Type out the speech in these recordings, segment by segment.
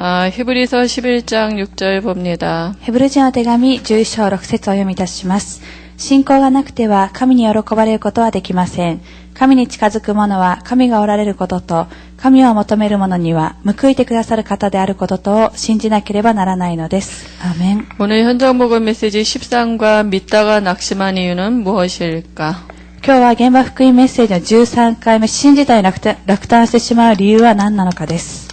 히브리서 11장 6절 봅니다. ヘブル人の手紙11章6節を読みいたします。信仰がなくては神に喜ばれることはできません。神に近づく者は神がおられることと、神を求める者には報いてくださる方であることとを信じなければならないのです。アーメン。 오늘 현장복음 메시지 13과 믿다가 낙심한 이유는 무엇일까? 今日は現場福音メッセージの13回目、信じたい落胆してしまう理由は何なのかです。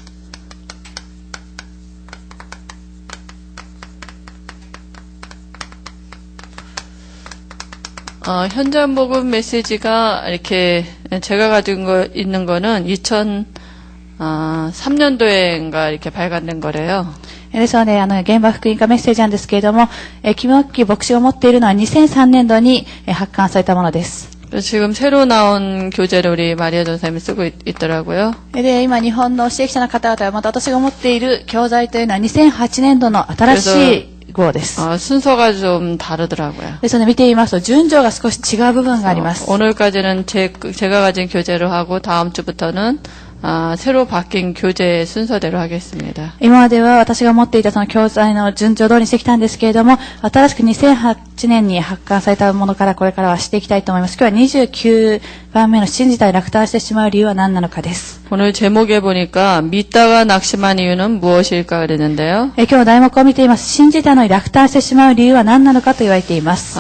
현장복음 메시지가 이렇게 제가 가지고 있는 거는 2003년도에인가 이렇게 발간된 거래요. ですので、現場福音化メッセージなんですけれども、キモッキ牧師が持っているのは2003年度に発刊されたものです。 지금 새로 나온 교재를 우리 마리아 전사님이 쓰고 있더라고요. で、今日本の指摘者の方々はまた私が持っている教材というのは2008年度の新しい号です。 순서가 좀 다르더라고요. ですので見てみますと順序が少し違う部分があります。 오늘까지는 제가 가진 교재로 하고 다음 주부터는 새로 바뀐 교재 순서대로 하겠습니다. 今までは私が持っていたその教材の順序通りにしてきたんですけれども、新しく2008年に発刊されたものからこれからはしていきたいと思います。今日は29番目の信じたり落胆してしまう理由は何なのかです。 오늘 제목에 보니까 믿다가 낙심한 이유는 무엇일까 그랬는데요. 今日の題目を見ています。信じたのに落胆してしまう理由は何なのかと言われています。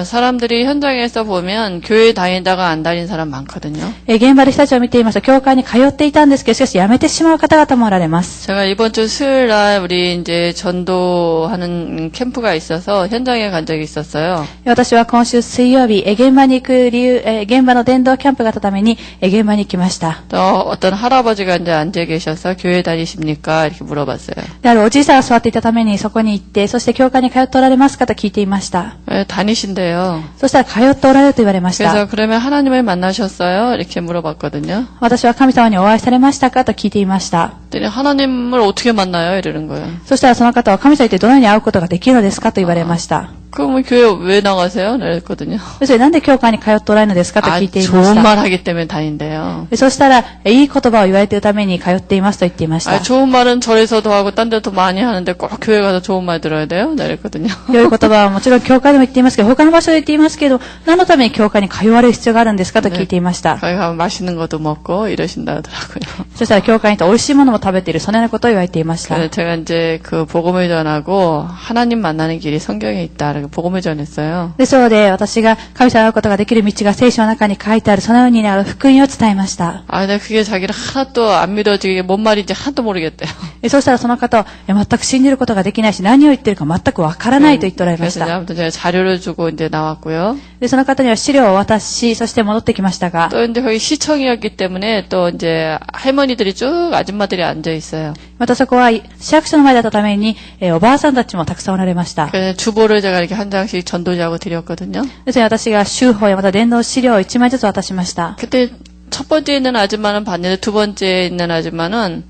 사람들이 현장에서 보면 교회 다니다가 안 다닌 사람 많거든요. 現場で人たちを見ていますと、教会に通っていたんですけど、しかし辞めてしまう方々もおられます。 제가 이번 주 수요일 날 우리 이제 전도하는 캠프가 있어서 현장에 간 적이 있었어요. 私は今週水曜日、現場に行く理由、現場の伝道キャンプがあったために、現場に行きました。 또 어떤 할아버지가 이제 앉아 계셔서 교회 다니십니까? 이렇게 물어봤어요. であるおじいさんが座っていたためにそこに行って、そして教会に通っておられますかと聞いていました。 다니신대요. そしたら通っておられると言われました。 그래서 그러면 하나님을 만나셨어요? 이렇게 물어봤거든요. 私は神様にお会いされましたかと聞いていました。 그랬더니 하나님을 어떻게 만나요? 이러는 거예요. そしたらその方は神様にどのように会うことができるのですかと言われました。 그럼 교회 왜 나가세요? 그랬거든요. そしてなんで教会に通っておられるのですかと聞いていまし 좋은 た。 말 하기 때문에 다닌대요. そしたら、いい言葉を言われているために通っていますと言っていました。 좋은 말은 절에서도 하고 딴 데도 많이 하는데 꼭 교회 가서 좋은 말 들어야 돼요? 그랬거든요. 良い言葉はもちろん教会でも言っていますけど、他の場所で言っていますけど、何のために教会に通われる必要があるんですかと聞いていました。 거기 가면 맛있는 것도 먹고 이러신다 하더라고요. そしたら教会に行って美味しいものも食べている、そのようなことを言われていました。 그래서 제가 이제 그 복음을 전하고 하나님 만나는 길이 성경에 있다. 이렇게 복음을 전했어요. で、そうで、私が神様に会うことができる道が聖書の中に書いてある、そのように福音を伝えました。 근데 그게 자기를 하나도 안 믿어지게 뭔 말인지 하나도 모르겠대요. そうしたらその方は、全く信じることができないし、何を言ってるか全くわからないと言っておられまし 그래서 た。 아무튼 제가 자료를 주고 이제 나왔고요. で、その方には資料を渡し、そして戻ってきましたが、 또 이제 거기 시청이었기 때문에 또 이제 할머니들이 쭉 아줌마들이 앉아 있어요. またそこは市役所の前だったために、おばあさんたちもたくさんおられました。 그래서 주보를 제가 이렇게 한 장씩 전도자하고 드렸거든요. ですので私が修法やまた伝道資料を1枚ずつ渡しました。 그때 첫 번째 있는 아줌마는 봤는데 두 번째 있는 아줌마는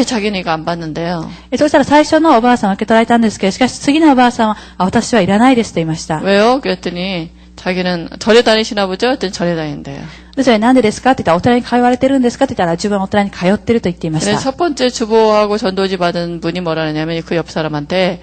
자기는 이거 안 받는데요. そしたら最初のおばあさんは受け取られたんですけど、しかし次のおばあさんは、私はいらないですと言いました。 왜요? 그랬더니 자기는 절에 다니시나 보죠? 그랬더니 절에 다닌대요. それなんでですかって言ったら、お寺に通われてるんですかって言ったら、自分はお寺に通ってると言っていまし 근데 た。 첫 번째 주보하고 전도지 받은 분이 뭐라 하냐면 그 옆 사람한테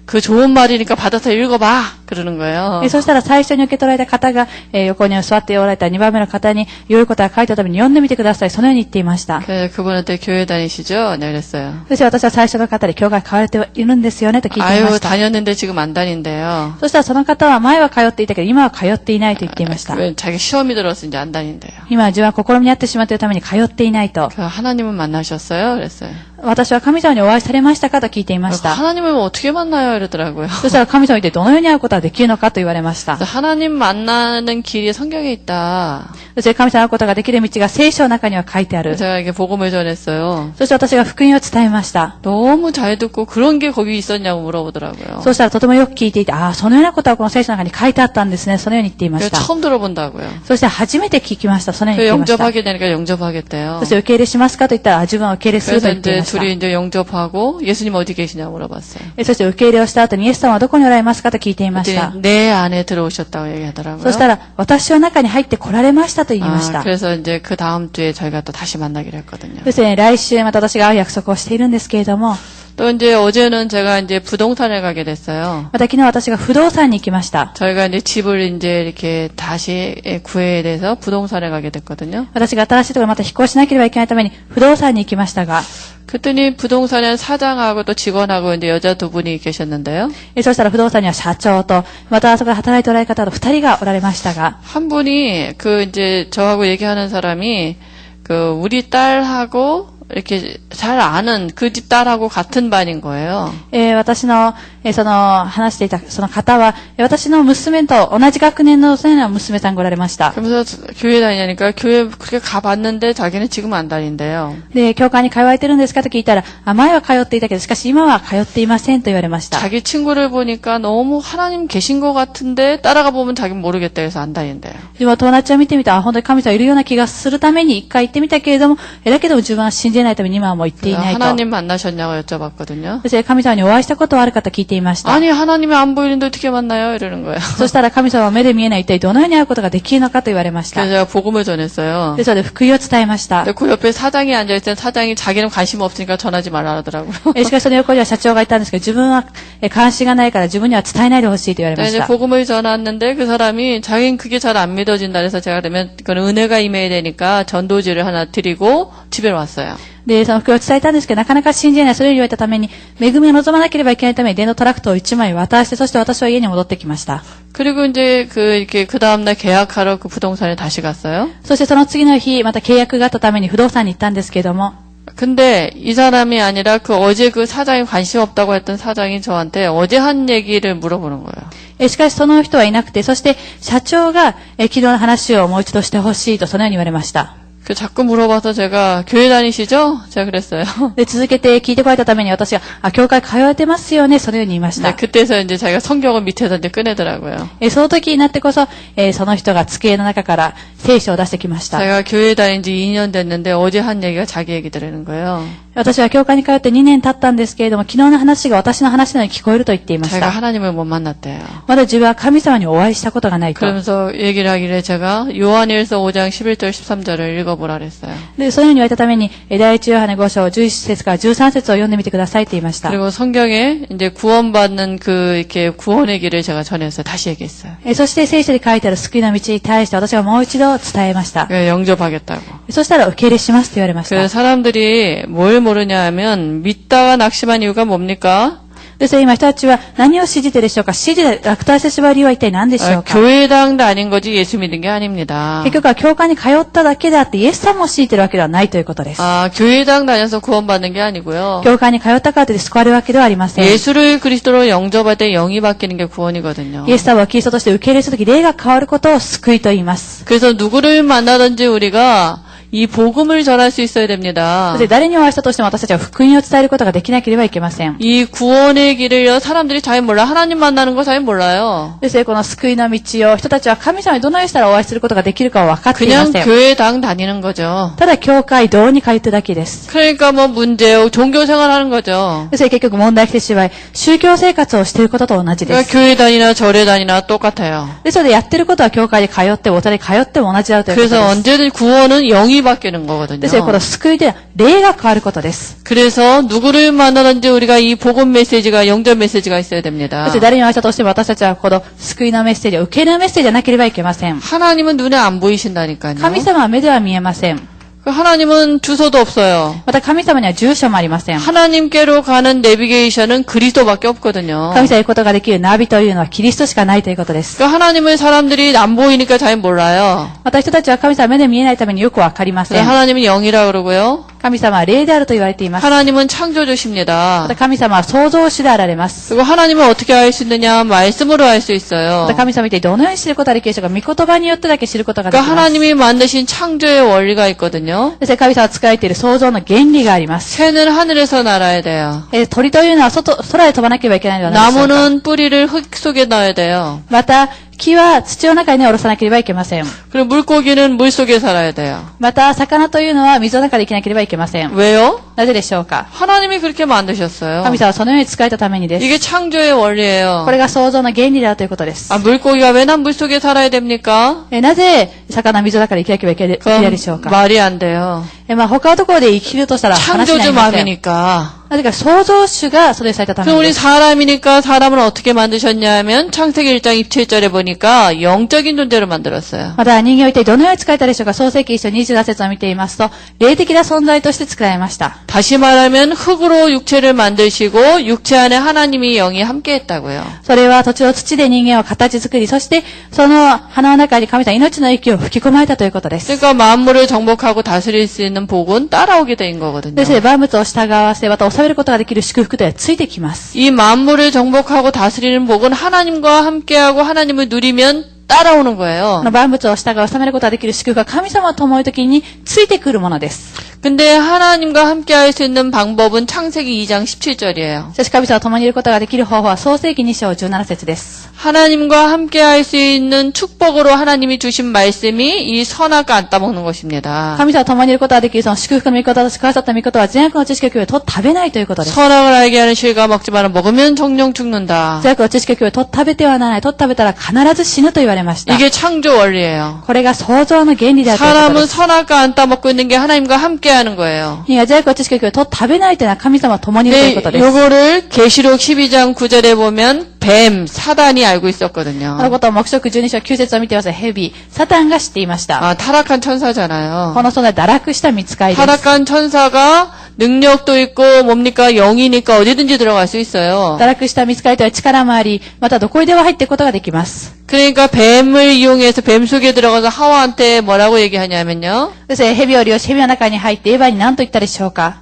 그 좋은 말이니까 받아서 읽어봐 그러는 거예요. そしたら最初に受け取られた方が、横に座っておられた2番目の方に、良いことが書いたために読んでみてください。そのように言っていました。 그래서 그분한테 교회 다니시죠? 네, 그랬어요. そして私は最初の方で教会通われているんですよねと聞いていました。 다녔는데 지금 안 다닌대요. そしたらその方は前は通っていたけど、今は通っていないと言っていました。 왜 자기 시험이 들어서 이제 안 다닌대요. 今は自分は試みにあってしまっているために通っていないと。 그 하나님은 만나셨어요? 그랬어요. 私は神様にお会いされましたかと聞いていました。 하나님을 어떻게 만나요? 이러더라고요. そしたら神様にどのように会うことができるのかと言われました。 하나님 만나는 길이 성경에 있다. そして神様に会うことができる道が聖書の中には書いてある。 제가 이게 복음을 전했어요. そして私が福音を伝えました。 너무 잘 듣고 그런 게 거기 있었냐고 물어보더라고요. そうしたらとてもよく聞いていて、そのようなことはこの聖書の中に書いてあったんですね。そのように言っていました。 처음 들어본다고요. そして初めて聞きました。そのように言っていました。 영접하게 되니까 영접하겠대요. そして受け入れしますかと言ったら、自分は受け入れすると 그래서 言ってい 이제 ました。 둘이 이제 영접하고 예수님 어디 계시냐고 물어봤어요. そして受け入れをした後にイエス様はどこにおられますかと聞いていました。 내 안에 들어오셨다고 얘기하더라고요. そしたら、私は中に入って来られましたと言いました。 그래서 이제 그 다음 주에 저희가 또 다시 만나기로 했거든요. そしてね、来週また私が会う約束をしているんですけれども、또 이제 어제는 제가 이제 부동산에 가게 됐어요. また昨日私が不動産に行きました。 저희가 이제 집을 이제 이렇게 다시 구해야 돼서 부동산에 가게 됐거든요. 私が新しいところにまた引っ越しなければいけないために不動産に行きましたが、 그랬더니 부동산에 사장하고 또 직원하고 이제 여자 두 분이 계셨는데요. そしたら不動産には社長と、またそこで働いておられる方と二人がおられましたが、 한 분이 그 이제 저하고 얘기하는 사람이 그 우리 딸하고 이렇게 잘 아는 그 집 딸하고 같은 반인 거예요. 私の、その話していたその方は、私の娘と同じ学年のそのような娘さんがおられました。 그러면서 교회 다니냐니까 교회 그렇게 가봤는데 자기는 지금 안 다닌대요. で、教会に通われてるんですかと聞いたら、前は通っていたけど、しかし今は通っていませんと言われました。 자기 친구를 보니까 너무 하나님 계신 것 같은데 따라가 보면 자기는 모르겠다 해서 안 다닌대요. でも友達を見てみたら、本当に神様いるような気がするために一回行ってみたけれども、だけども自分は信じないために今はもう行っていないと。 하나님 만나셨냐고 여쭤봤거든요. そして神様にお会いしたことはあるかと聞いていました。 아니 하나님이 안 보이는데 어떻게 만나요? 이러는 거예요. そしたら神様は目で見えない一体どのように会うことができるのかと言われました。 그래서 제가 복음을 전했어요. で、それで福音を伝えました。 근데 그 옆에 사장이 앉아있을 때 사장이 자기는 관심 없으니까 전하지 말라 하더라고요. しかしその横には社長がいたんですけど、自分は関心がないから自分には伝えないでほしいと言われまし 이제 た。 복음을 전했는데 그 사람이 자기는 그게 잘 안 믿어진다 그래서 제가 그러면 그건 은혜가 임해야 되니까 전도지를 하나 드리고 집에 왔어요. で、その福音を伝えたんですけど、なかなか信じない。それを言われたために、恵みを望まなければいけないために、伝道トラクトを1枚渡して、そして私は家に戻ってきました。 그리고 이제 이렇게 그 다음날 계약하러 그 부동산에 다시 갔어요. そしてその次の日、また契約があったために不動産に行ったんですけれども、 근데 이 사람이 아니라 그 어제 그 사장이 관심 없다고 했던 사장이 저한테 어제 한 얘기를 물어보는 거예요. しかしその人はいなくて、そして社長が、昨日の話をもう一度してほしいとそのように言われました。 그 자꾸 물어봐서 제가 교회 다니시죠? 제가 그랬어요. で、続けて聞いてこられたために私が、教会通われてますよね、そのように言いまし 네, た。 그때서 이제 자기가 성경을 밑에서 이제 꺼내더라고요. その時になってこそ、その人が机の中から聖書を出してきました。 제가 교회 다닌 지 2년 됐는데 어제 한 얘기가 자기 얘기더라는 거예요. 私は教会に通って2年経ったんですけれども、昨日の話が私の話のように聞こえると言っていまし 제가 た。 하나님을 못 만났대요. まだ自分は神様にお会いしたことがないと。 그러면서 얘기를 하길래 제가 요한일서 5장 11절 13절을 읽어보라 그랬어요. で、そのように言われたために、第一ヨハネ5章11節から13節を読んでみてくださいと言いました。 그리고 성경에 이제 구원받는 그 이렇게 구원의 길을 제가 전했어요. 다시 얘기했어요. そして聖書に書いてある救いの道に対して私はもう一度伝えました。 영접하겠다고. そしたら受け入れしますと言われまし 그 た。 사람들이 뭘 모르냐 하면 믿다가 낙심한 이유가 뭡니까? ですから今人たちは何を信じてでしょうか。信じて落胆してしまう理由は一体何でしょうか。 교회당 다닌 거지 예수 믿은 게 아닙니다. 結局は教会に通っただけであってイエス様を信じているわけではないということです。 교회당 다녀서 구원받는 게 아니고요. 教会に通ったからといって救われるわけではありません。 예수를 그리스도로 영접할 때 영이 바뀌는 게 구원이거든요. イエス様をキリストとして受け入れするとき霊が変わることを救いと言います。 그래서 누구를 만나든지 우리가 이 복음을 전할 수 있어야 됩니다. そして誰にお会いしたとしても私たちは福音を伝えることができなければいけません。 이 구원의 길을요, 사람들이 잘 몰라. 하나님 만나는 거 잘 몰라요. ですからこの救いの道を人たちは神様にどのようにしたらお会いすることができるかは分かっていま 그냥 せん。 교회당 다니는 거죠. ただ教会堂に通ってるだけです。 그러니까 뭐 문제요. 종교 생활하는 거죠. ですから結局問題が来てしまい、宗教生活をしていることと同じで 그러니까 す。 교회 다니나 절에 다니나 똑같아요. ですのでやってることは教会に通ってもお寺に通っても同じだということ 그래서 です。 언제든 구원은 영이 바뀌는 거거든요. ですからこの救いでは霊が変わることです。 그래서 누구를 만나든지 우리가 이 복음 메시지가 영접 메시지가 있어야 됩니다. そして誰にお会いしたとしても私たちはこの救いのメッセージを受け入れるメッセージじゃなければいけません。 하나님은 눈에 안 보이신다니까요. 神様は目では見えません。 하나님은 주소도 없어요. また神様には住所もありません。 하나님께로 가는 내비게이션은 그리스도밖에 없거든요. 神様に行くことができるナビというのはキリストしかないということです。 그러니까 하나님을 사람들이 안 보이니까 잘 몰라요. また人たちは神様は目で見えないためによくわかりませ 그래서 ん。 하나님은 영이라 그러고요. 神様は霊であると言われています。 하나님은 창조주십니다. また神様は創造主であられます。 그리고 하나님을 어떻게 알 수 있느냐? 말씀으로 알 수 있어요. また神様にどのように知ることができるでしょうか。御言葉によってだけ知ることができ 그러니까 ます。 하나님이 만드신 창조의 원리가 있거든요. そして神様は使えている創造の原理があります。 새는 하늘에서 날아야 돼요. 鳥というのは空へ飛ばなければいけないのではないでしょうか。 나무는 뿌리를 흙 속에 넣어야 돼요. また木は土の中に下ろさなければいけません。 그리고 물고기는 물 속에 살아야 돼요. また魚というのは水の中で生きなければいけません。 왜요? なぜでしょうか。 하나님이 그렇게 만드셨어요. 神様はそのように使えたためにです。 이게 창조의 원리예요. これが創造の原理だということです。 물고기가 왜 난 물 속에 살아야 됩니까? なぜ魚は水の中で生きなければいけないでしょう 그건 か。 말이 안 돼요. 他のところで生きるとしたら話になり 창조주 ません。 마음이니까. なぜか創造主がそれをされたため 그럼 に 우리 です。 사람이니까 사람을 어떻게 만드셨냐면 창세기 1장 27절에 보니까 영적인 존재로 만들었어요. また人間を一体どのように作られたでしょうか。創世記1章27節を見ていますと、霊的な存在として作られました。 다시 말하면 흙으로 육체를 만드시고 육체 안에 하나님이 영이 함께 했다고요. それは土地を土で人間を形作り、そしてその花の中に神様命の息を吹き込まれたということです。 그러니까 만물을 정복하고 다스릴 수 있는 복은 따라오게 된 거거든요. ですので万物を従わせ、また治めることができる祝福というのはついてきます。 이 만물을 정복하고 다스리는 복은 하나님과 함께하고 하나님을 누리면 따라오는 こ 거예요. の万物を従う、治めることができる祝福が神様と思うときについてくるものです。 근데 하나님과 함께할 수 있는 방법은 창세기 2장 17절이에요. しかし神様と共にいることができる方法は創世記2章17節です。 하나님과 함께할 수 있는 축복으로 하나님이 주신 말씀이 이 선악과 안 따먹는 것입니다. 神様と共にいることができるその祝福の御言としてくださった御言は善悪の知識を共有と食べないということです。 선악을 알게 하는 실과 먹지 마라. 먹으면 정령 죽는다. 善悪の知識を共有と食べてはならない。と食べたら必ず死ぬと言われました。 이게 창조 원리예요. これが創造の原理であるということで 사람은 す。 선악과 안 따먹고 있는 게 하나님과 함께하는 거예요. 人が善悪の知識を共有と食べないというのは神様と共にいるということです。 요거를 계시록 12장 9절에 보면 뱀, 사단이 알고 この 있었거든요. ことを黙示録12章9節を見てください。蛇、サタンが知っていました。 아, 타락한 천사잖아요. この存在、堕落した見つかりです。 타락한 천사가 능력도 있고 뭡니까? 영이니까 어디든지 들어갈 수 있어요. 堕落した見つかりとは力もあり、またどこにでも入っていくことができます。 그러니까 뱀을 이용해서 뱀 속에 들어가서 하와한테 뭐라고 얘기하냐면요. そして蛇を利用し、蛇の中に入ってエヴァに何と言ったでしょうか。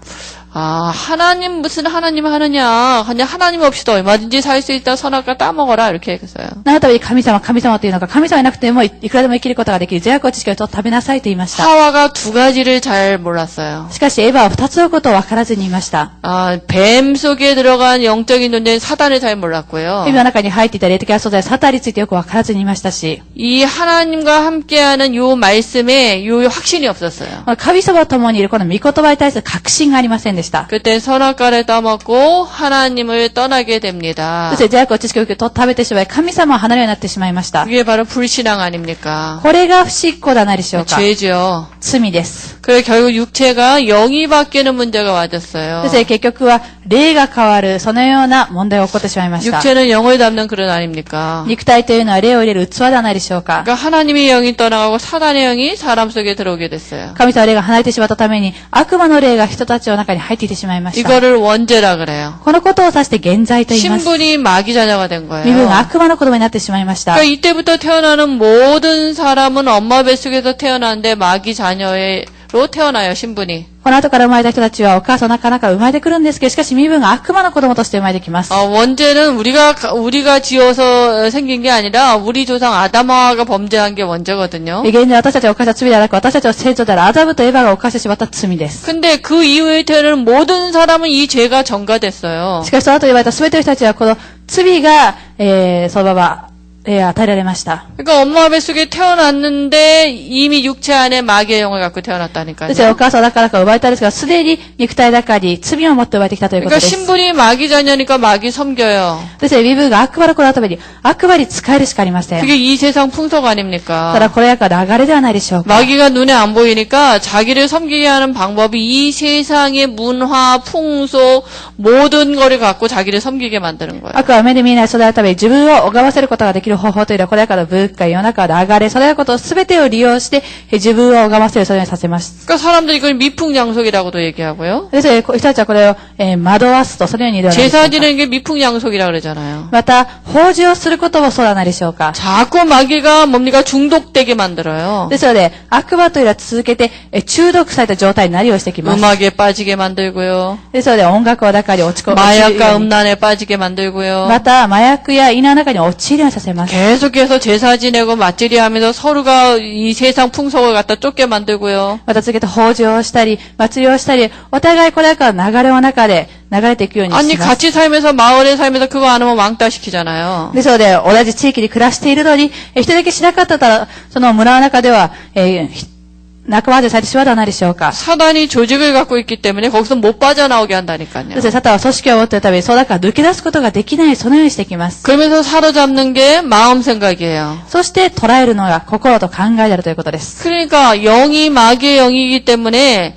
아, 하나님 무슨 하나님 하느냐. 그냥 하나님 없이도 얼마든지 살 수 있다. 선악과 따먹어라. 이렇게 했어요. 何のために神様というのか、神様いなくてもいくらでも生きることができる善悪の知識をと食べなさいと言いました。 하와가 두 가지를 잘 몰랐어요. しかしエヴァは二つのことを分からずにいました。 아, 뱀 속에 들어간 영적인 존재는 사단을 잘 몰랐고요. 蛇の中に入っていた霊的な存在、サタンについてよく分からずにいましたし、 이 하나님과 함께하는 요 말씀에 요 확신이 없었어요. 神様と共にいるこの御言葉に対する確信がありませんでした。 그때 선악과를 따먹고 하나님을 떠나게 됩니다. そして善悪の知識をと食べてしまい、神様を離れるようになってしまいました。 그게 바로 불신앙 아닙니까? これが不信仰ではないでしょうか。 죄죠. 罪です。 그래 결국 육체가 영이 바뀌는 문제가 와졌어요. そして結局は霊が変わる、そのような問題が起こってしまいました。 육체는 영을 담는 그릇 아닙니까? 肉体というのは霊を入れる器ではないでしょうか。 그러니까 하나님의 영이 떠나가고 사단의 영이 사람 속에 들어오게 됐어요. 神様の霊が離れてしまったために、悪魔の霊が人たちの中に入っていってしまいました。 이거를 원죄라 그래요. このことを指して現在と言います。 신분이 마귀 자녀가 된 身分が 거예요. 悪魔の子供になってしまいました。 그러니까 이때부터 태어나는 모든 사람은 엄마 뱃속에서 태어났는데 마귀 자녀로 태어나요, 신분이. この後から生まれた人たちはお母さんの中から生まれてくるんですけど、しかし身分が悪魔の子供として生まれてきます。 원죄는 우리가 지어서 생긴 게 아니라 우리 조상 아담하가 범죄한 게 원죄거든요. 現在私たちが犯した罪ではなく、私たちの先祖であるアダムとエヴァが犯してしまった罪です。 근데 그 이후에 태어나는 모든 사람은 이 죄가 전가됐어요. しかしその後言われた全ての人たちはこの罪が、そのまま、与えられました。 그러니까 엄마 뱃속에 태어났는데 이미 육체 안에 마귀의 영을 갖고 そして 태어났다니까요. お母さんの中から生まれたんですが、すでに肉体の中に罪を持って生まれてきたということ 그러니까 です。 신분이 마귀 자녀니까 마귀 섬겨요. そして身分が悪魔の子のために悪魔に仕えるしかありません。 그게 이 세상 풍속 ただ 아닙니까? これが流れではないでしょうか。 마귀가 눈에 안 보이니까 자기를 섬기게 하는 방법이 이 세상의 문화, 풍속, 모든 거를 갖고 자기를 섬기게 만드는 거예요. 悪は目で見えない育るために自分を拝ませることができる方法というのはこれからの文化、世の中の流れ、それらことすべてを利用して自分を拝ませる、そのようにさせます。 그러니까 사람들이 이걸 미풍양속이라고도 얘기하고요. ですので、人たちはこれを、惑わすと、そのように言うのではないでしょう 제사 か。 지내는 게 미풍양속이라 그러잖아요. また、法事をすることもそうではないでしょうか。 자꾸 마귀가 뭡니까? 중독되게 만들어요. ですので、悪魔というのは続けて中毒された状態になりをしてきます。 음악에 빠지게 만들고요. ですので、音楽の中に落ち込む。 마약과 음란에 빠지게 만들고요. また、麻薬や犬の中に陥るようにさせます。 계속해서 제사 지내고 맞질이 하면서 서로가 이 세상 풍속을 갖다 쫓게 만들고요. また続けて法事をしたり、祭りをしたり、お互いこれから流れの中で流れていくように 아니 します。 같이 살면서 마을에 살면서 그거 안 하면 왕따 시키잖아요. ですので、同じ地域に暮らしているのに、一人だけしなかったら、その村の中では、仲間でされてしまうではないでしょうか。 사단이 조직을 갖고 있기 때문에 거기서 못 빠져나오게 한다니까요. そして、サタンは組織を持っているために、その中から抜け出すことができない、そのようにしてきます。 그러면서 사로잡는 게 마음 생각이에요. そして、捉えるのが心と考えであるということです。 그러니까 영이 마귀의 영이기 때문에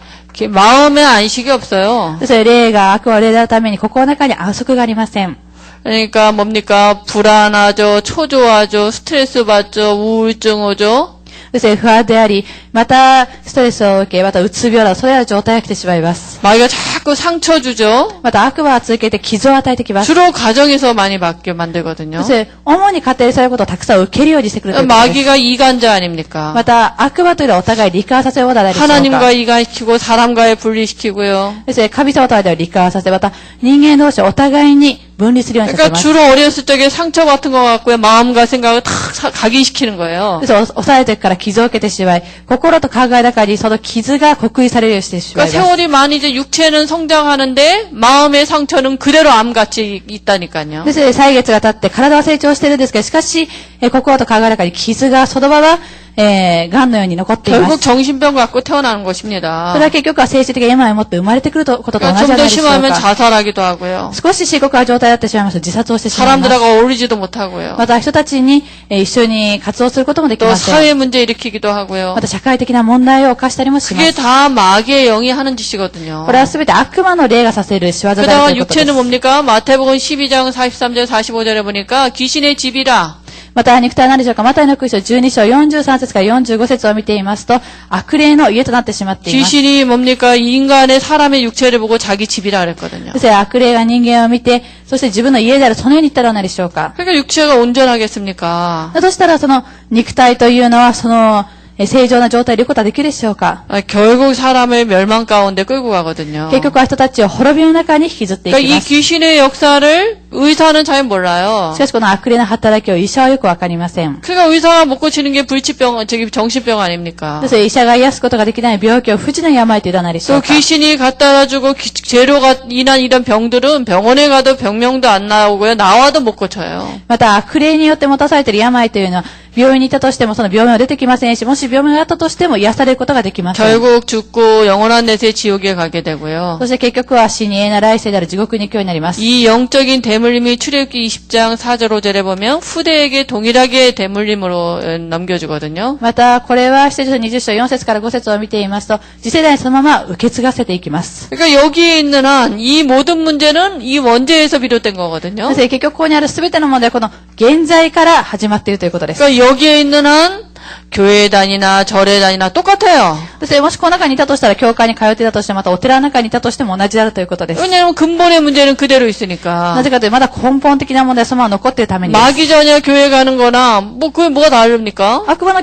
마음에 안식이 없어요. そして霊が悪を霊であるために心の中に安息がありません。 그러니까 뭡니까? 불안하죠, 초조하죠, 스트레스 받죠, 우울증 오죠. そして不安であり、またストレスを受け、またうつ病など、それらの状態が来てしまいます。 마귀가 자꾸 상처 주죠. また悪魔は続けて傷を与えてきます。 주로 가정에서 많이 받게 만들거든요. そして主に家庭でそういうことをたくさん受けるようにしてくるということです。 마귀가 이간자 아닙니까? また悪魔というのはお互い罹患させることはないでしょうか。 하나님과 이간시키고 사람과의 분리시키고요. そして神様との間を罹患させ、また人間同士をお互いに分離するようにさせ 그러니까 ます。 주로 어렸을 적에 상처 같은 거 갖고요. 마음과 생각을 다 각인시키는 거예요. そして幼い時から傷を受けてしまい、心と考え中にその傷が刻印されるようにしてしまい 그러니까 ます。 세월이 많이 이제 육체는 성장하는데 마음의 상처는 그대로 암같이 있다니까요. ですので、歳月が経って体は成長しているんですけど、しかし、心と考え中に傷がそのまま、癌のように残っていま 결국 す。 정신병 갖고 태어나는 것입니다. それは結局は精神的な病を持って生まれてくることと同じ 그러니까 じゃ 좀 な 더 いでしょう 심하면 か。 자살하기도 하고요. 少し深刻な状態になってしまいますと自殺をしてしまいます。 사람들하고 어울리지도 못하고요. また人たちに一緒に活動することもでき 또 ません。 사회 문제 일으키기도 하고요. また社会的な問題を犯したりもしま 그게 す。 다 마귀의 영이 하는 짓이거든요. これはすべて悪魔の霊がさせる仕業であると 그다음 いうことで 육체는 す。 뭡니까? 마태복음 12장 43절 45절에 보니까 귀신의 집이라. また肉体は何でしょうか。マタイの福音書12章43節から45節を見ていますと、悪霊の家となってしまっています。 귀신이 뭡니까? 인간의 사람의 육체를 보고 자기 집이라 그랬거든요. そして悪霊が人間を見て、そして自分の家であるそのように言ったら何でしょうか。 그러니까 육체가 온전하겠습니까? だとしたらその肉体というのはその正常な状態でいることはできるでしょうか。 결국 사람을 멸망 가운데 끌고 가거든요. 結局は人たちを滅びの中に引きずってい 그러니까 き 이 ます。 귀신의 역사를 의사는 잘 몰라요. しかしこの悪霊の働きを医者はよくわかりません。 그러니까 의사가 못 고치는 게 불치병, 정신병 아닙니까? ですから医者が癒すことができない病気を不治の病というのは何でしょ 또 うか。 귀신이 갖다 주고 재료가 인한 이런 병들은 병원에 가도 병명도 안 나오고요. 나와도 못 고쳐요. また悪霊によって持たされている病というのは病院にいたとしてもその病名は出てきませんし、もし病名があったとしても癒されることができません。 결국 죽고 영원한 내세 지옥에 가게 되고요. そして結局は死に永遠な来世である地獄に行くようになります。 이 영적인 대물림이 출애굽기 20장 4절 5절에 보면 후대에게 동일하게 대물림으로 넘겨주거든요. また、これは、7章20章4節から5節を見ていますと、次世代にそのまま受け継がせていきます。 그러니까 여기에 있는 한 이 모든 문제는 이 원죄에서 비롯된 거거든요. そして結局ここにあるすべての問題はこの現在から始まっているということです。 그러니까 여기에 있는 한 교회 다니나 절에 다니나 똑같아요. そしてもしこの中にいたとしたら、教会に通っていたとしても、またお寺の中にいたとしても同じであるということです。 왜냐하면 근본의 문제는 그대로 있으니까. なぜかというと、まだ根本的な問題はそのまま残っているためにです。 마귀 자녀 교회 가는 거나 뭐 그게 뭐가 다릅니까? 悪魔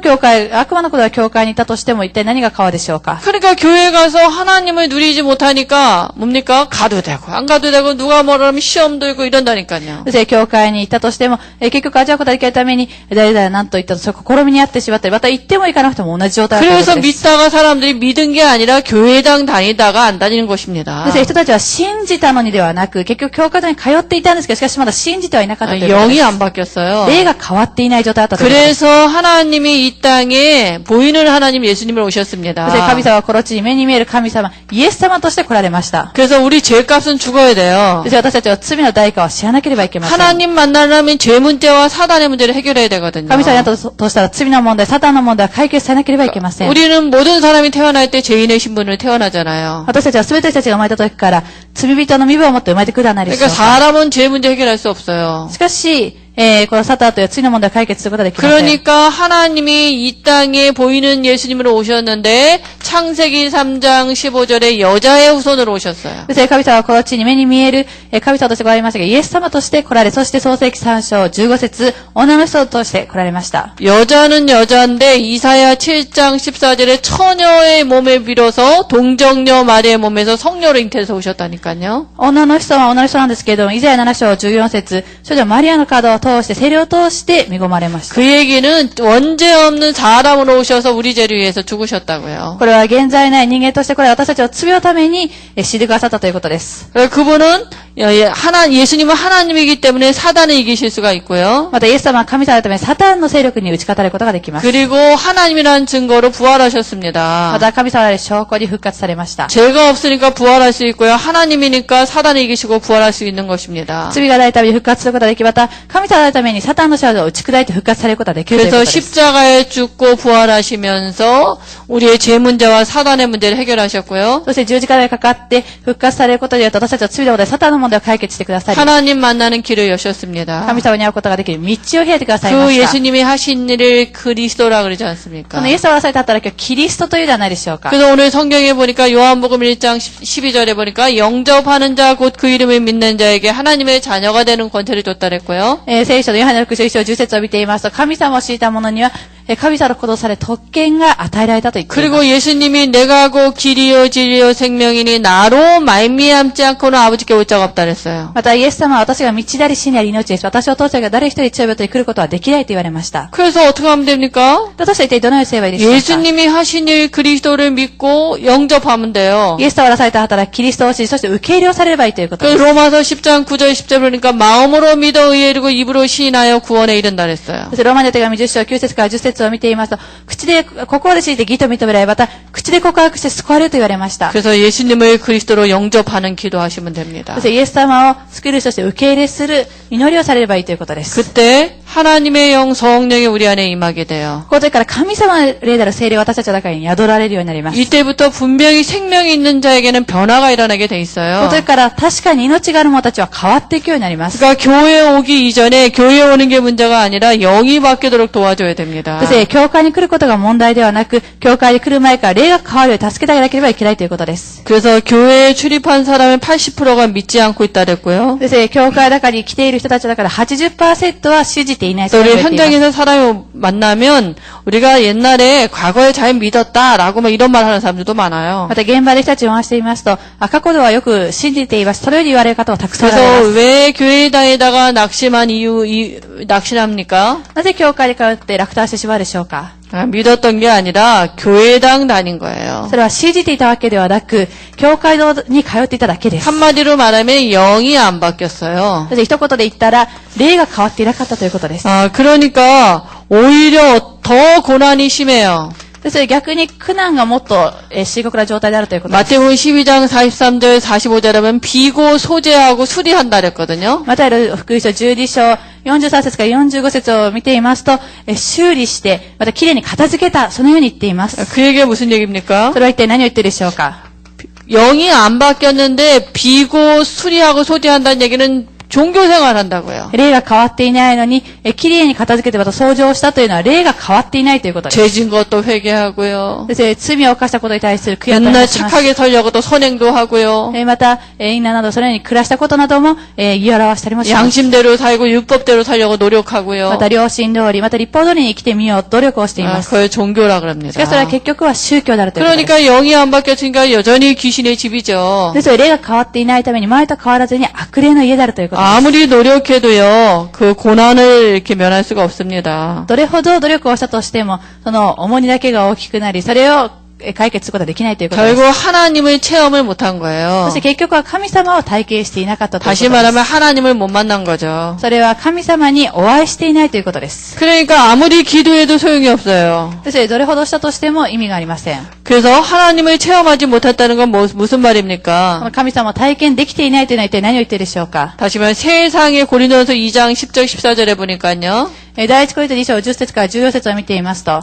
の子が教会にいたとしても一体何が変わるでしょうか。 그러니까 교회 가서 하나님을 누리지 못하니까 뭡니까? 가도 되고 안 가도 되고 누가 뭐라 하면 시험 들고 이런다니까요. そして教会に行ったとしても、結局味わうことができないために、誰々何と言ったと、それ試みにあってしまったり、また行っても行かなくても同じ状態だというこ 그래서 とです。 믿다가 사람들이 믿은 게 아니라 교회당 다니다가 안 다니는 것입니다. そして人たちは信じたのにではなく、結局教会に通っていたんですけど、しかしまだ信じてはいなかったということで 영이 す。 안 바뀌었어요. 霊が変わっていない状態だったということです。 그래서 하나님이 이 땅에 보이는 하나님 예수님을 そして 오셨습니다. 神様はこの地に目に見える神様、イエス様として来られました。 그래서 우리 죄값은 죽어야 돼요. そして私たちは罪の代価を知らなければいけません。 하나님 만나려면 죄 문제와 사단의 문제를 해결해야 되거든요. 神様になったとしたら罪の問題、サタンの問題は解決されなければいけません。 우리는 모든 사람이 태어날 때 죄인의 신분으로 태어나잖아요. 私たちは全ての人たちが生まれた時から罪人の身分を持って生まれてくるではないでしょ 그러니까 うか。 사람은 죄 문제 해결할 수 없어요. しかし、このサタンという罪の問題を解決することができません。 그러니까 하나님이 이 땅에 보이는 예수님으로 오셨는데 창세기 3장 15절에 여자의 후손으로 오셨어요. そして神様はこの地に目に見える神様として来られましたが、イエス様として来られ、そして創世記3章15節、女の人として来られました。 여자는 여자인데 이사야 7장 14절에 처녀의 몸에 빌어서 동정녀 마리의 몸에서 성녀로 잉태해서 오셨다니까요. 女の人は女の人なんですけれども、イザヤ7章14節、少女マリアの角を通して、聖霊を通して見込まれました。 그 얘기는 원죄 없는 사람으로 오셔서 우리 죄를 위해서 죽으셨다고요. これは現在ない人間としてこれ私たちの罪のために死んでくださったということです。 그분은 예수님은 하나님이기 때문에 사단을 이기실 수가 있고요. またイエス様は神様のためサタンの勢力に打ち勝たれることができます。 그리고 하나님이라는 증거로 부활하셨습니다. また神様の証拠に復活されました。 죄가 없으니까 부활할 수 있고요. 하나님이니까 사단을 이기시고 부활할 수 있는 것입니다. 罪がないために復活することができ、また神様のためにサタンの肖像を打ち砕いて復活されることができるというこ 그래서 とです。 십자가에 죽고 부활하시면서 우리의 죄 문제와 사단의 문제를 해결하셨고요. そして十字架でかかって復活されることによって私たちの罪のことでサタンの問題を解決してくださり、 하나님 만나는 길을 여셨습니다. 神様に会うことができる道を開いてくださいま 그 した。 예수님이 하신 일을 그리스도라 그러지 않습니까? このイエスをなされた働きをキリストというではないでしょうか。 그래서 오늘 성경에 보니까 요한복음 1장 12절에 보니까 영접하는 자 곧 그 이름을 믿는 자에게 하나님의 자녀가 되는 권세를 줬다 그랬고요. 聖書のヨハネの福音書1章10節を見ていますと、神様を知った者には、神様のことされ特権が与えられたと言っています。 그리고 예수님이 내가 고 길이요 진리요 생명이니 나로 말미암지 않고는 아버지께 올 자가 없다 그랬어요. またイエス様は私が道であり真であり命です。私を通してが誰一人父親とに来ることはできないと言われました。 그래서 어떻게 하면 됩니까? だとして一体どのようにすればいいでしょうか。 예수님이 하신 일 그리스도를 믿고 영접하면 돼요. イエス様がなされた働き、キリストを知り、そして受け入れをされればいいということで 그 す。 로마서 10장 9절 10절 보니까 마음으로 믿어 의에 이르고 입으로 시인하여 구원에 이른다 그랬어요. そしてローマの手紙10章9節から10節を見ていますと、心で信じて義と認められ、また口で告白して救われると言われました。 그래서 예수님을 그리스도로 영접하는 기도하시면 됩니다. そしてイエス様を救い主として受け入れする祈りをされればいいということです。 그때 하나님의 영 성령이 우리 안에 임하게 돼요. この時から神様の霊なる聖霊を私たちの中に宿られるようになります。 이때부터 분명히 생명이 있는 자에게는 변화가 일어나게 돼 こ 있어요. の時から確かに命がある者たちは変わっていくようになります。 그러니까 교회에 오기 이전에 교회에 오는 게 문제가 아니라 영이 바뀌도록 도와줘야 됩니다. そして教会に来ることが問題ではなく、教会に来る前から霊が変わるように助けてあげなければいけないということです。 그래서 교회에 출입한 사람의 80%가 믿지 않고 있다 그랬고요. そして教会の中に来ている人たちの中で 80% は信じていないと 또 言わ 우리 れています。 현장에서 사람을 만나면 우리가 옛날에 과거에 잘 믿었다라고 막 이런 말 하는 사람들도 많아요. また現場で人たちを回していますと、過去ではよく信じています。そのように言われる方がたくさんおられま 그래서 す。 왜 교회 다니다가 낙심합니까? なぜ教会に通って落胆してしまうでしょうか。 믿었던 게 아니라 교회당 다닌 거예요. それは信じていたわけではなく、教会に通っていただけです。 한마디로 말하면 영이 안 바뀌었어요. そして一言で言ったら、霊が変わっていなかったということです。 그러니까 오히려 더 고난이 심해요. そして逆に苦難がもっと深刻な状態であるということです。 마태복음 12장 43절 45절에 보면 비고 소재하고 수리한다 그랬거든요. また福音書12章43節から45節を見ていますと、修理して、またきれいに片付けた、そのように言っています。 그 얘기가 무슨 얘기입니까? それは一体何を言っているでしょうか。 영이 안 바뀌었는데 비고 수리하고 소재한다는 얘기는 종교생활 한다고요. 霊が変わっていないのに、きれいに片付けてまた掃除をしたというのは霊が変わっていないということです。 죄진 것도 회개하고요. そして罪を犯したことに対する悔やみを 맨날 します。 착하게 살려고 또 선행도 하고요. また、因果などそのように暮らしたことなども、言い表したりもします。 양심대로 살고 율법대로 살려고 노력하고요. また良心通り、また立法通りに生きてみよう努力をしています。 그걸 종교라 しか 그럽니다. しそれは結局は宗教であるということです。 그러니까 영이 안 바뀌었으니까 여전히 귀신의 집이죠. ですので霊が変わっていないために前と変わらずに悪霊の家であるということです。 아무리 노력해도요, 그 고난을 이렇게 면할 수가 없습니다. どれほど努力をしたとしても、その重荷だけが大きくなり、それを解決することができないということです。 결국 하나님을 체험을 못한 거예요. そして結局は神様を体験していなかったということ 다시 です。 말하면 하나님을 못 만난 거죠. それは神様にお会いしていないということです。 그러니까 아무리 기도해도 소용이 없어요. そしてどれほどしたとしても意味がありません。 그래서 하나님을 체험하지 못했다는 건 무슨 말입니까? 神様を体験できていないというのは一体何を言っているでしょうか。 다시 말하면 세상의 고린도전서 2장 10절 14절에 보니까요. 第一コリント2章10節から14節を見ていますと、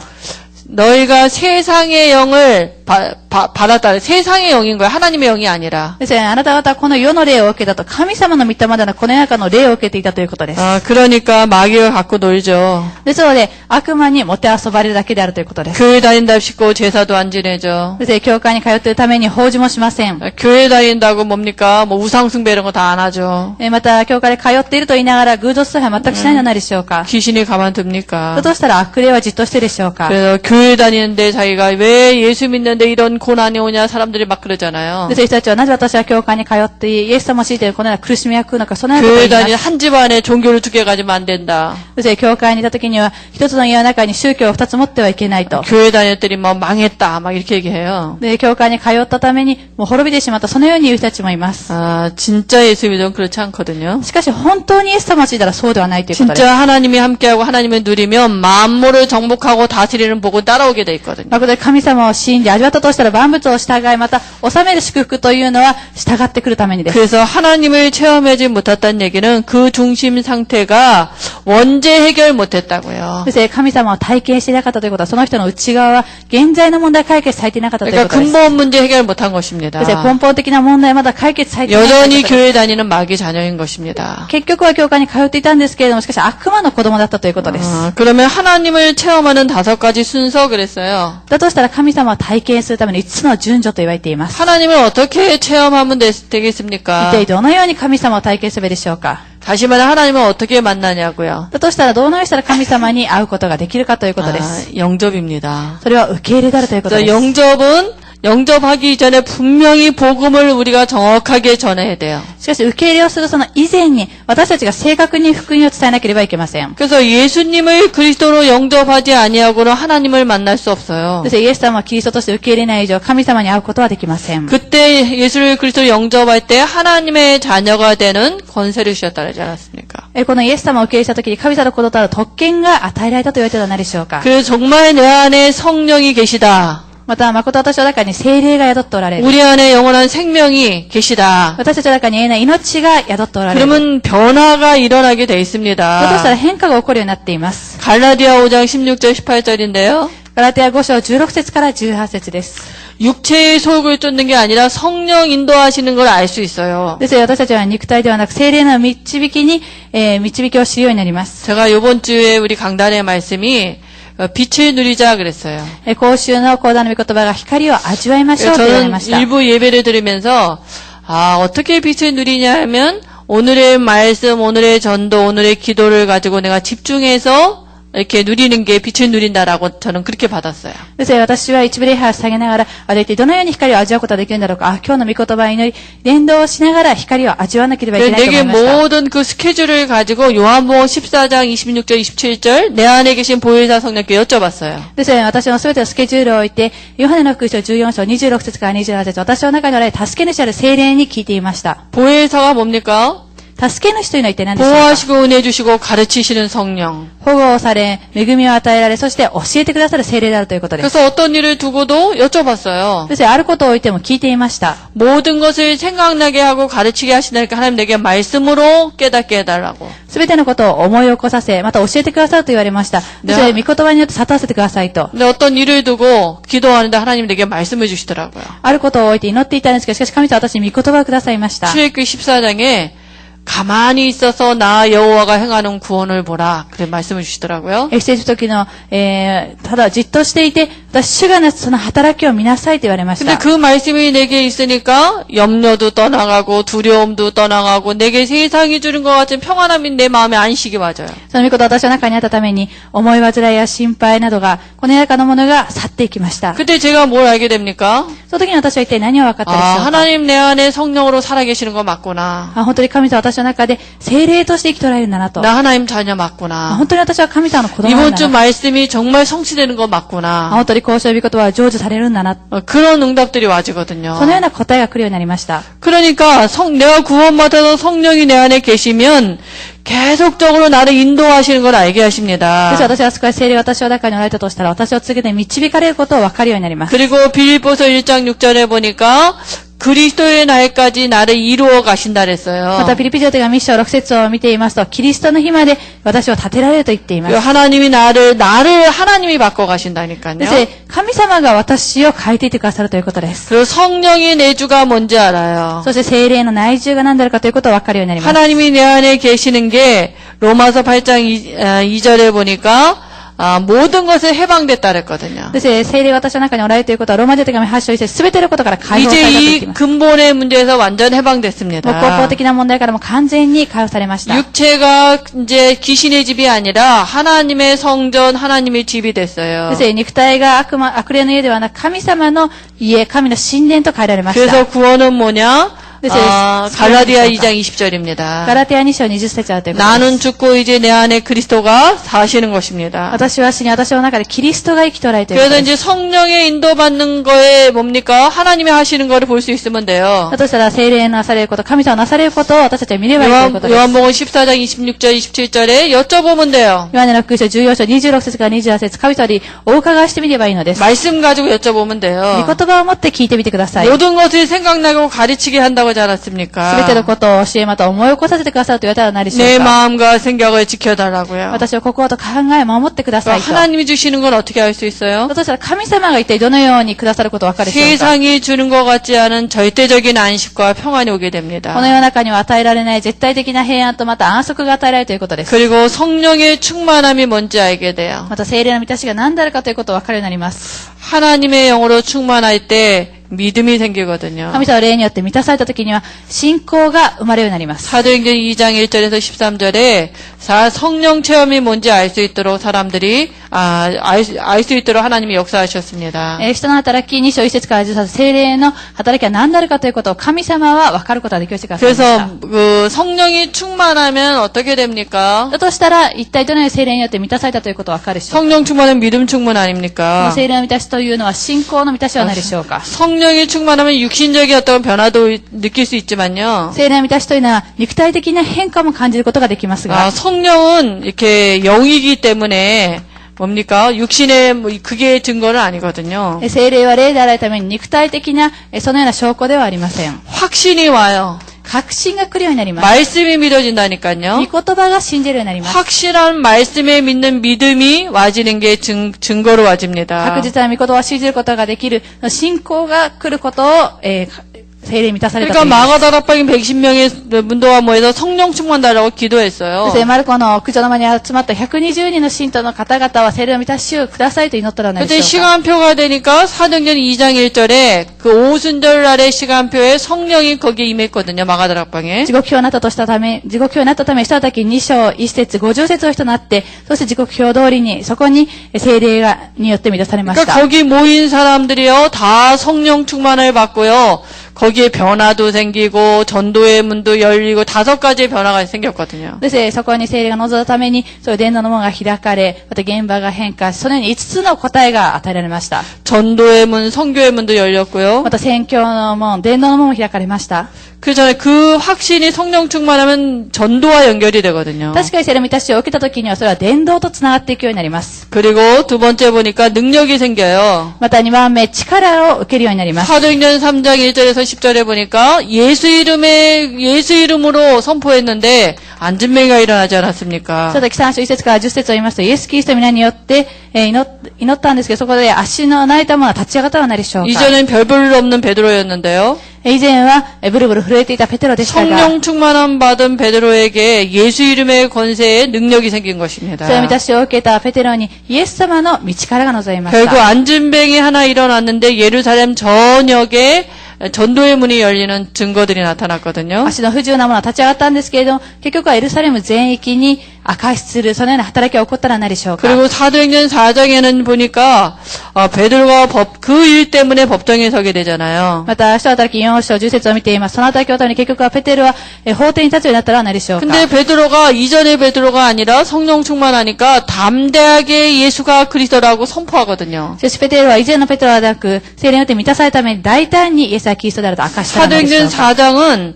너희가 세상의 영을 받았다. 세상의 영인 거야. 하나님의 영이 아니라. ですね、あなた方はこの世の霊を受けたと、神様の御霊でのこの世の中の霊を受けていたということです。 그러니까 마귀가 갖고 놀죠. ですので、悪魔にもてあそばれるだけであるということです。 교회 다닌답시고 제사도 안 지내죠. ですね、教会に通っているために法事もしません。 교회 다닌다고 뭡니까? 뭐 우상숭배 이런 거 다 안 하죠. また、教会で通っていると言いながら、偶像崇拝は全くしないのはないでしょうか。 귀신이 가만둡니까? としたら悪霊はじっとしてでしょうか。 그래서 교회 다니는데 자기가 왜 예수 믿는 있는데 이런 고난이 오냐 사람들이 막 그러잖아요. で、人たちはなぜ私は教会に通ってイエス様を信じているこのような苦しみが来るのか、そのようなことを 교회 言い 다니 ます。 한 집안에 종교를 두 개 가지면 안 된다. そして教会にいた時には、一つの家の中に宗教を二つ持ってはいけないと。 교회 다녔더니 뭐 망했다 막 이렇게 얘기해요. で、教会に通ったために、もう滅びてしまった、そのように言う人たちもいます。 아, 진짜 예수 믿으면 그렇지 않거든요. しかし、本当にイエス様を信じたらそうではないということです。 진짜 하나님이 함께하고 하나님을 누리면 만물을 정복하고 다스리는 복을 따라오게 돼 있거든요. まことで神様を信じ、味わったとしたら万物を従い、また、治める祝福というのは従ってくるためにです。 그래서 하나님을 체험하지 못했다는 얘기는 그 중심 상태가 원죄 해결 못했다고요. そして神様を体験していなかったということは、その人の内側は現在の問題解決されていなかったというこ 그러니까 とです。 근본 문제 해결 못한 것입니다. そして根本的な問題はまだ解決されていないという 여전히 ことです。 교회 다니는 마귀 자녀인 것입니다. 結局は教会に通っていたんですけれども、しかし悪魔の子供だったということです。 그러면 하나님을 체험하는 5가지 순서 그랬어요. だとしたら神様を体験するための5つの順序と言われています。 하나님을 어떻게 체험하면 一 되겠습니까? 体どのように神様を体験すべでしょうか。 다시 말해 하나님을 어떻게 만나냐고요. だとしたらどのようにしたら神様に会うことができるかということです。 영접입니다. それは受け入れであるということです。 영접하기 전에 분명히 복음을 우리가 정확하게 전해야 돼요. しかし受け入れをするその以前に私たちが正確に福音を伝えなければいけません。 그래서 예수님을 그리스도로 영접하지 아니하고는 하나님을 만날 수 없어요. そしてイエス様をキリストとして受け入れない以上神様に会うことはできません。 그때 예수를 그리스도로 영접할 때 하나님의 자녀가 되는 권세를 주셨다 그러지 않았습니까? このイエス様を受け入れした時に神様のこととある特権が与えられたと言われてはないでしょうか。 그래서 정말 내 안에 성령이 계시다. また、誠私の中に聖霊が宿っておられる。 우리 안에 영원한 생명이 계시다. 私たちの中に永遠な命が宿っておられる。 그러면 변화가 일어나게 돼 だとしたら 있습니다. 変化が起こるようになっています。 갈라디아 5장 16절 18절인데요. ガラテヤ5章16節から18節です。 육체의 소욕을 쫓는 게 아니라 성령 인도하시는 걸 알 수 있어요. ですから私たちは肉体ではなく聖霊の導きに、導きを知るようになります。 제가 이번 주에 우리 강단의 말씀이 빛을 누리자 그랬어요. 今週の講談の御言葉が光を味わいましょうと言われ 저는 ました。 일부 예배를 들으면서 어떻게 빛을 누리냐 하면 오늘의 말씀, 오늘의 전도, 오늘의 기도를 가지고 내가 집중해서 이렇게 누리는 게 빛을 누린다라고 저는 그렇게 받았어요. ですから私は一部礼拝を下げながら、一体どのように光を味わうことができるんだろうか。今日の御言葉を祈り、連動しながら光を味わわなければいけないと思 내게 いました。 모든 그 스케줄을 가지고 요한복음 14장 26절 27절 내 안에 계신 보혜사 성령께 여쭤봤어요. ですから私のすべてのスケジュールを置いて、ヨハネの福音書14章26節から28節、私の中におられ助け主ある聖霊に聞いていました。 보혜사가 뭡니까? 助け主というのは一体何でしょうか。 보호하시고 은혜 주시고 가르치시는 성령. 保護をされ、恵みを与えられ、そして教えてくださる聖霊であるということです。 그래서 어떤 일을 두고도 여쭤봤어요. ですからあることを置いても聞いていました。 모든 것을 생각나게 하고 가르치게 하시니까 하나님 내게 말씀으로 깨닫게 해달라고. すべてのことを思い起こさせ、また教えてくださると言われました。ですから御言葉によって悟らせてくださいと。 근데 어떤 일을 두고 기도하는데 하나님 내게 말씀을 주시더라고요. あることを置いて祈っていたんですけど、しかし神様は私に御言葉をくださいました。 출애굽기 14장에 가만히 있어서 나 여호와가 행하는 구원을 보라. 그래 말씀을 주시더라고요. 出エジプト記の、ただじっとしていて、私主がなすその働きを見なさいと言われまし 근데 た。 그 말씀이 내게 있으니까 염려도 떠나가고 두려움도 떠나가고 내게 세상이 주는 것 같은 평안함이 내 마음에 안식이 맞아요. その御事私の中にあったために、思い煩いや心配などが、この世の中のものが去っていきました。 그때 제가 뭘 알게 됩니까? その時に私は一体何を分かったでしょうか。 하나님 내 안에 성령으로 살아계시는 거 맞구나. 本当に神様は私の中で聖霊として生きとられるんだなと。 나 하나님 자녀 맞구나. 本当に私は神様の子供なん 이번 だ 주 な。 말씀이 정말 성취되는 거 맞구나. 本当に交渉御言葉は成就されるんだな。 그런 응답들이 와지거든요. そのような答えが来るようになりました。 그러니까 내가 구원받아서 성령이 내 안에 계시면 계속적으로 나를 인도하시는 걸 알게 です 하십니다. 私は救い聖霊が私の中におられたとしたら、私を告げて導かれることを分かるようになります。 그리고 빌립보서 1장 6절에 보니까 그리스도의 날까지 나를 이루어 가신다 また 그랬어요. ピリピ書手紙1章6節を見ていますと、キリストの日まで私を立てられると言っています。 하나님이 나를 하나님이 바꿔 가신다니까요. ですね、神様が私を変えていってくださるということです。 그리고 성령의 내주가 뭔지 알아요. そして聖霊の内住が何であるかということを分かるようになります。 하나님이 내 안에 계시는 게 로마서 8장 2절에 보니까 모든 것에 해방됐다 그랬거든요. そして聖霊が私の中におられるということはローマ人手紙8章1節すべてのことから解放されたと 이제 言ってい 이 ます。 근본의 문제에서 완전 もう根本 해방됐습니다. 的な問題からも完全に解放されました。 육체가 이제 귀신의 집이 아니라 하나님의 성전, 하나님의 집이 そ 됐어요. して肉体が悪霊の家ではなく神様の家、神の神殿と変えられました。 그래서 구원은 뭐냐? 그래서 갈라디아 2장 20절입니다. ガラテヤ2章20節あるということです。 나는 죽고 이제 내 안에 그리스도가 사시는 것입니다. 私は死に私の中でキリストが生きておられるということ 그래서 です。 이제 성령의 인도받는 거에 뭡니까? 하나님이 하시는 거를 볼 수 있으면 돼요. だとしたら聖霊のなされること、神様のなされることを私たちは見ればいいということです。 요한복음 14장 26절 27절에 여쭤보면 돼요. ヨハネの福音書14章26節から28節、神様にお伺いしてみればいいのです。 말씀 가지고 여쭤보면 御 돼요. 言葉を持って聞いてみてください。 모든 것을 생각나고 가르치게 한다고 하지 않았습니까? すべてのことを教えまた思い起こさせてくださると言われたら何でしょ 내 うか。 마음과 생각을 지켜달라고요. 私は心と考えを守ってくださいと。 하나님이 주시는 건 어떻게 알 수 있어요? だとしたら神様が一体どのようにくださることを分かるでしょうか。 세상이 주는 것 같지 않은 절대적인 안식과 평안이 오게 こ 됩니다. の世の中には与えられない絶対的な平安とまた安息が与えられるということです。 그리고 성령의 충만함이 뭔지 알게 돼요. また聖霊の満たしが何であるかということを分かるようになります。 하나님의 영으로 충만할 때 믿음이 생기거든요. 神様の霊によって満たされた時には信仰が生まれるようになります。 사도행전 2장 1절에서 13절에 성령 체험이 뭔지 알 수 있도록 사람들이 알 수 있도록 하나님이 역사하셨습니다. 人の働き2章1節から13節、聖霊の働きは何であるかということを神様は分かることができるようにしてくださいました。 그래서 그 성령이 충만하면 어떻게 됩니까? だとしたら一体どのように聖霊によって満たされたということを分かるでしょうか。 성령 충만은 믿음 충만 この 아닙니까? 聖霊の満たしというのは信仰の満たしはないでしょうか。 성령이 충만하면 육신적인 어떤 변화도 느낄 수 있지만요. 聖霊の満たしというのは肉体的な変化も感じることができますが、 성령은 이렇게 영이기 때문에 뭡니까? 육신의 그게 증거는 아니거든요. 聖霊は霊であられるために肉体的なそのような証拠ではありません。 확신이 와요. 確信が来るようになります。 말씀이 믿어진다니까요. 御言葉が信じるようになります。 확실한 말씀에 믿는 믿음이 와지는 게 증거로 와집니다. 確実な御言葉を信じることができる信仰が来ることを、聖霊に満たされたと 그러니까 いいます。 마가다락방인 110명의 문도와 모여서 성령 충만달라고 기도했어요. そしてマルコの口の間に集まった120人の信徒の方々は聖霊の満たしをくださいと祈ったらないで 그때 しょうか。 시간표가 되니까 사도행전 2장 1절에 그 오순절 날의 시간표에 성령이 거기에 임했거든요. 마가다락방에. 時刻表になったとしたため、時刻表になったため、した時2章1節50節の人となって、そして時刻表通りに、そこに聖霊によって満たされまし 그러니까 た。 거기 모인 사람들이요 다 성령 충만을 받고요. 거기에 변화도 생기고 전도의 문도 열리고 5가지의 변화가 생겼거든요. そしてそこに聖霊が臨んだために、そういう伝道の門が開かれ、また現場が変化し、そのように5つの答えが与えられました。 전도의 문, 선교의 문도 열렸고요. また宣教の門、伝道の門も開かれました。 그 확신이 성령 충만하면 전도와 연결이 되거든요. 確かに聖霊の満たしを受けた時には、それは伝道とつながっていくようになります。 그리고 두 번째 보니까 능력이 생겨요. また2番目、力を受けるようになります。 사도행전 3장 1절에서 10절에 보니까 예수 이름으로 선포했는데 안진뱅이가 일어나지 않았습니까? さて、3章1節から10節を言いますと、イエス・キリストの皆によって、祈ったんですけど、そこで足の泣いた者は立ち上がったのは何でしょうか。 이전엔 별볼 없는 베드로였는데요. 以前はブルブル震えていたペテロでしたが、 성령 충만함 받은 베드로에게 예수 이름의 권세에 능력이 생긴 것입니다. そういう満たしを受けたペテロにイエス様の道からが望みまし 결국 た。 안진뱅이 하나 일어났는데 예루살렘 전역에 전도의 문이 열리는 증거들이 나타났거든요. 足の不自由な者は立ち上がったんですけれども、結局はエルサレム全域に明しする、そのような働きが起こったら何でしょうか。 그리고 사도행전 4장에는 보니까 베드로가 그 일 때문에 법정에 서게 되잖아요. また、使徒働き4章10節を見ています。その働きをために結局はペテロは法廷に立つようになったら何でしょうか。 근데 베드로가 이전의 베드로가 아니라 성령 충만하니까 담대하게 예수가 그리스도라고 선포하거든요. しかしペテロは以前のペテロはなく、聖霊によって満たされるために大胆にイエスはキリストであると明かしたら何でしょう 사도행전 か。 4장은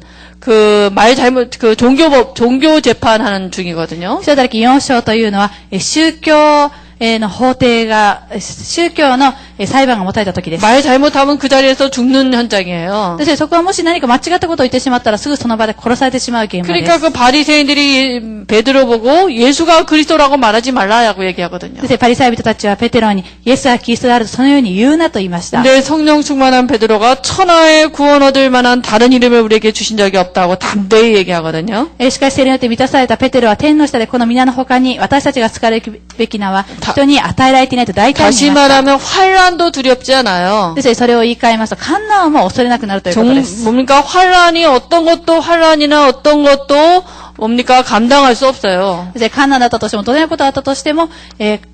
종교 재판하는 중이거든요. 使徒働き4章というのは、宗教の法廷が、宗教の裁判が持たれた時です。 말 잘못하면 그 자리에서 죽는 현장이에요. そしてそこはもし何か間違ったことを言ってしまったらすぐその場で殺されてしまう現場で 그러니까 す。 그 바리새인들이 베드로 보고 예수가 그리스도라고 말하지 말라고 얘기하거든요. そしてパリサイ人たちはペテロにイエスはキリストであるとそのように言うなと言いました。 근데 성령 충만한 베드로가 천하의 구원 얻을 만한 다른 이름을 우리에게 주신 적이 없다고 담대히 얘기하거든요. しかし聖霊によって満たされたペテロは天の下でこの皆の他に私たちが使われるべき名は人に与えられていないと大体に 다시 言いました。 말하면 환란도 두렵지 않아요. ですので、それを言い換えますと、患難も恐れなくなるということです。 뭡니까? 환란이 어떤 것도 환란이나 어떤 것도 뭡니까? 감당할 수 없어요. ですので、患難だったとしても、どんなことがあったとしても、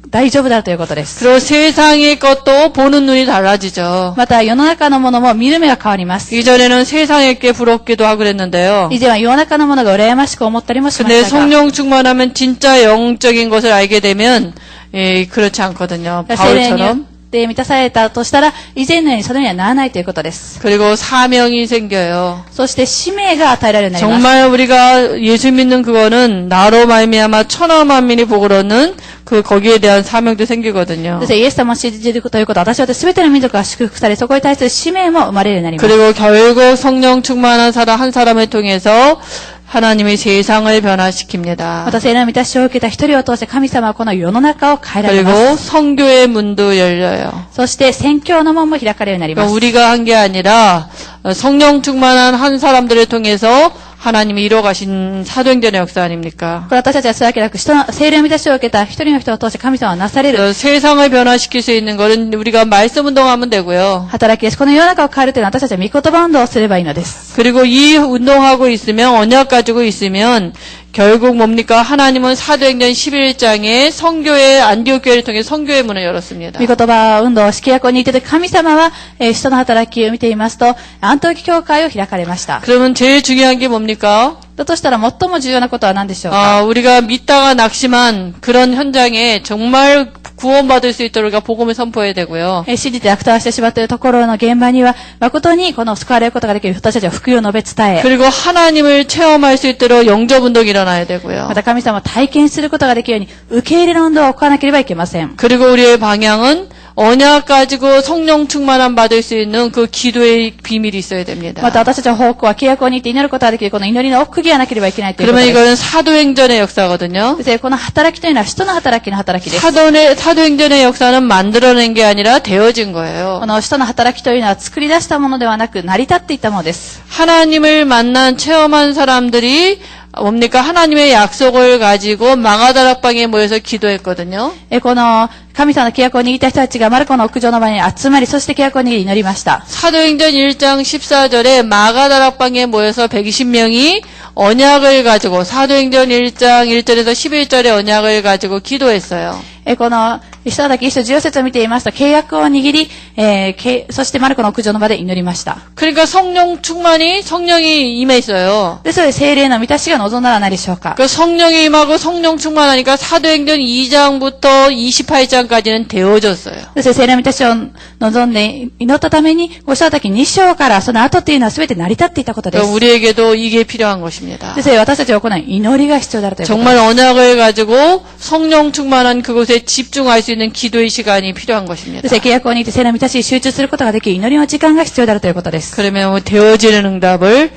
大丈夫だということです。 그리고 세상의 것도 보는 눈이 달라지죠. また、世の中のものも見る目が変わります。 이전에는 세상에게 부럽기도 하고 그랬는데요. 以前は世の中のものが羨ましく思ったりもしま 근데 したが、 성령 충만하면 진짜 영적인 것을 알게 되면 그렇지 않거든요. 聖霊によっ 바울처럼. て満たされたとしたら、以前のようにそれにはならないということです。 그리고 사명이 생겨요. そして使命が与えられるようになります。 정말 우리가 예수 믿는 그거는 나로 말미암아 천하 만민이 보고 그러는 거기에 대한 사명도 생기거든요. そしてイエス様を信じるということは、私は全ての民族が祝福され、そこに対する使命も生まれるようになります。 그리고 결국 성령 충만한 사람 한 사람을 통해서 하나님이 세상을 변화시킵니다. また聖霊の満たしを受けた一人を通して神様はこの世の中を変えられます。 그리고 성교의 문도 열려요. そして宣教の門も開かれるようになりま 그러니까 す。 우리가 한 게 아니라 성령 충만한 한 사람들을 통해서 하나님이 이뤄가신 사도행전의 역사 아닙니까? これ私たちはするわけなく、聖霊の満たしを受けた一人の人を通して神様はなされる 세상을 변화시킬 수 있는 것은 우리가 말씀 운동하면 되고요. 働きです。この世の中を変えるというのは私たちは御言葉運動をすればいいのです。 그리고 이 운동하고 있으면 언약 가지고 있으면 결국 뭡니까? 하나님은 사도행전 11장에 성교회 안디옥 교회를 통해 성교회 문을 열었습니다. 御言葉運動、式約にいて神様は、使徒の働きを見ていますと、アントキ教会を開かれました。 그러면 제일 중요한 게 뭡니까? だとしたら最も重要なことは何でしょうか？ 우리가 믿다가 낙심한 그런 현장에 정말 구원받을 수 있도록 우리가 복음을 선포해야 되고요. 信じて落胆してしまっているところの現場には、誠にこの救われることができる私たちは福音を述べ伝え、 그리고 하나님을 체험할 수 있도록 영접 운동이 일어나야 되고요. また神様を体験することができるように受け入れの運動を行わなければいけません。 그리고 우리의 방향은 언약 가지고 성령 충만함 받을 수 있는 그 기도의 비밀이 있어야 됩니다. また私たちの方向は契約をにて祈ることができるこの祈りの奥義がなければいけないということ 그러면 です。 이거는 사도행전의 역사거든요. ですこの働きというのは使徒の働きの働きです。 사도행전의 역사는 만들어낸 게 아니라 되어진 거예요. この使徒の働きというのは作り出したものではなく成り立っていったものです。 하나님을 만난 체험한 사람들이 뭡니까? 하나님의 약속을 가지고 마가다락방에 모여서 기도했거든요. この神様の契約を握った人たちがマルコの屋上の場に集まり、そして契約を握り祈りました。 사도행전 1장 14절에 마가다락방에 모여서 120명이 언약을 가지고 사도행전 1장 1절에서 11절의 언약을 가지고 기도했어요. この使徒働き1章14節を見ていますと、契約を握り、そしてマルコの屋上の場で祈りました。 그러니까 성령 충만이 성령이 임해 있어요. ですので聖霊の満たしが望んだら何でしょうか。 그 성령이 임하고 성령 충만하니까 사도행전 2장부터 28장까지는 되어졌어요. ですので聖霊の満たしを望んで祈ったために、ご使徒働き2章からその後っていうのは全て成り立っていたことです。 그러니까 우리에게도 이게 필요한 것입니다. ですので私たちはこの祈りが必要であるということです。 정말 언약을 가지고 성령 충만한 그곳에 집중할 수 있는 기도의 시간이 필요한 것입니다. ですので契約を握って聖霊の満たしに集中することができる祈りの時間が必要であるということです。 그러면 되어지는 응답을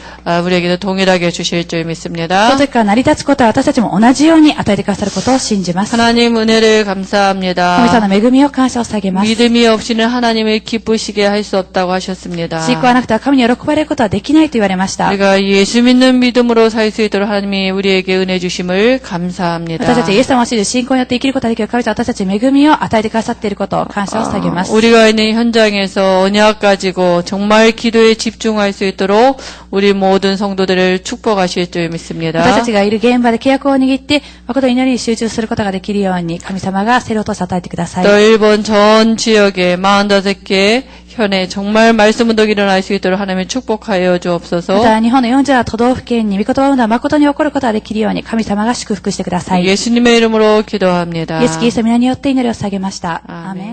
우리에게도 동일하게 주실 줄 そ 믿습니다. の時から成り立つことは私たちも同じように与えてくださることを信じます。 하나님 은혜를 神 감사합니다. 様の恵みを感謝を下げます。 믿음이 없이는 하나님을 기쁘시게 할 수 없다고 하셨습니다. 信仰はなくては神に喜ばれることはできないと言われました。 우리가 예수 믿는 믿음으로 살 수 있도록 하나님이 우리에게 은혜 주심을 감사합니다. 私たちイエス様を信じ信仰によって生きることができる神様は私たちに恵みを与えてくださっていることを感謝を下げます。 우리가 있는 현장에서 언약 가지고 정말 기도에 집중할 수 있도록 우리 모든 성도들을 축복하실 줄 믿습니다. 私たちがいる現場で契約を握って誠に祈りに集中することができるように神様が聖霊を通して与えてください。 또 일본 전 지역에 45개 현에 정말 말씀 운동이 일어날 수 있도록 하나님 축복하여 ま 주옵소서. た日本の47都道府県に御言葉運動が誠に起こることができるように神様が祝福してください。イエ 예수님의 이름으로 기도합니다. ス・キリストの皆によって祈りを下げました。アーメン。